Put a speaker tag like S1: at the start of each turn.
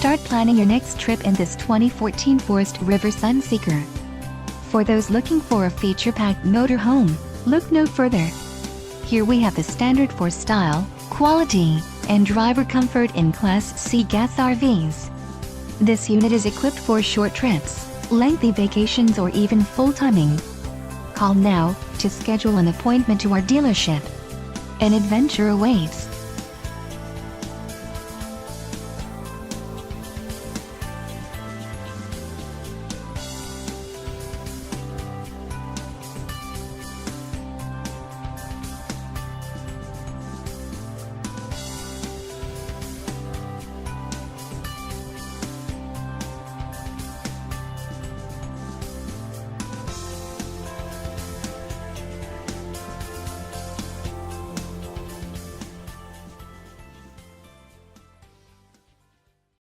S1: Start planning your next trip in this 2014 Forest River Sunseeker. For those looking for a feature-packed motorhome, look no further. Here we have the standard for style, quality, and driver comfort in Class C gas RVs. This unit is equipped for short trips, lengthy vacations, or even full timing. Call now to schedule an appointment to our dealership. An adventure awaits.